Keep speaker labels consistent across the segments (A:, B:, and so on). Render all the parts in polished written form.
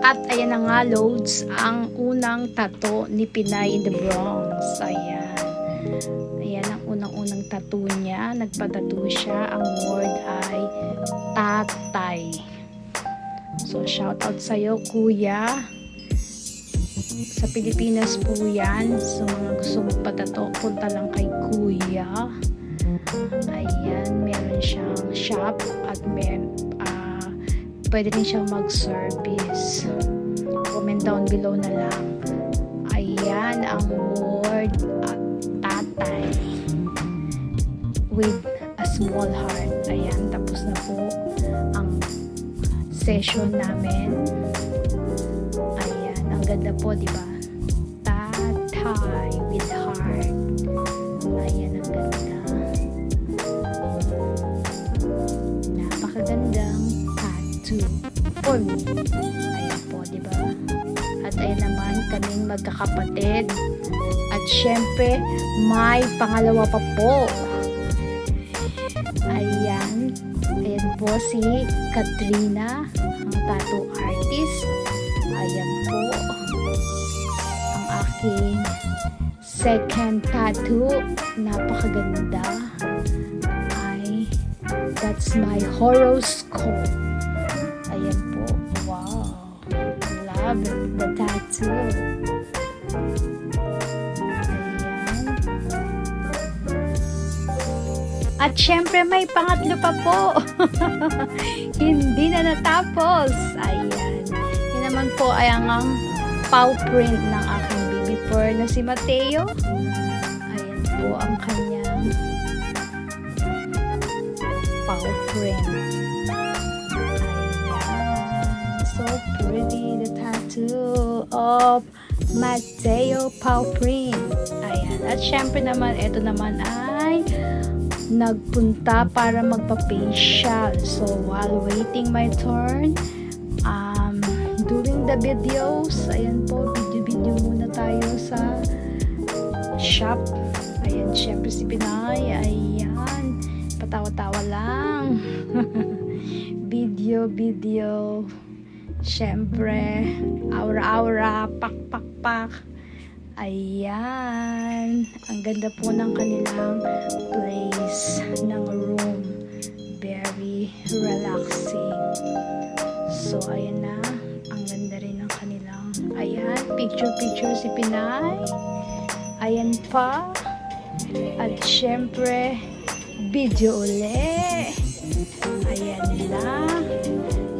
A: At ayan na nga, loads, ang unang tattoo ni Pinay in the Bronx. Ayan. Ayan ang unang-unang tattoo niya. Nagpa-tattoo siya. Ang word ay tatay. So, shout out sa'yo, kuya. Sa Pilipinas po yan. So, mga gusto magpatato, punta lang kay kuya. Ayan, meron siyang shop at pwede rin siyang mag-service. Comment down below na lang. Ayan ang word at tatay with a small heart. Ayan, tapos na po ang session namin. Ayan, ang ganda po, di ba? Tatay with heart. Ayan, ang ganda. Napakagandang for me. Ayan po, di ba? At ayan naman, kaming magkakapatid. At syempre, may pangalawa pa po. Ayan. Ayan po si Katrina, ang tattoo artist. Ayan po. Ang aking second tattoo. Napakaganda. That's my horoscope. Ayan po. Wow. Love the tattoo. Ayan. At syempre may pangatlo pa po. Hindi na natapos. Ayan. Yan naman po ay ang paw print ng aking baby fur na si Mateo. Ayan po ang kanyang paw print. So pretty, the tattoo of Mateo paw print. Ayan. At syempre naman, ito naman ay nagpunta para magpa-facial. So while waiting my turn, doing the videos, ayan po, video muna tayo sa shop. Ayan, syempre si Pinay, ayan, patawa-tawa lang. video, syempre, aura-aura, pak. Ayan, ang ganda po ng kanilang place ng room, very relaxing. So ayan na, ang ganda rin ng kanilang, ayan, picture si Pinay, ayan pa, at syempre video uli. Ayan na.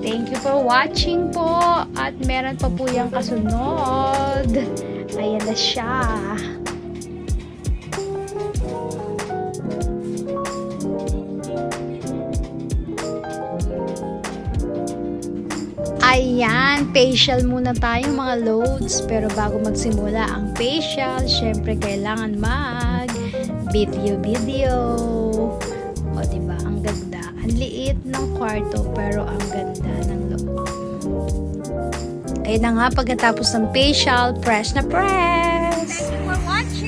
A: Thank you for watching po. At meron pa po yung kasunod. Ayan na siya. Ayan, facial muna tayo mga loads. Pero bago magsimula ang facial, syempre kailangan mag video. O diba, ang ganda. Ang liit ng kwarto pero ang ganda ng loob. Kaya na nga, pagkatapos ng facial, press na press.
B: Thank you for watching.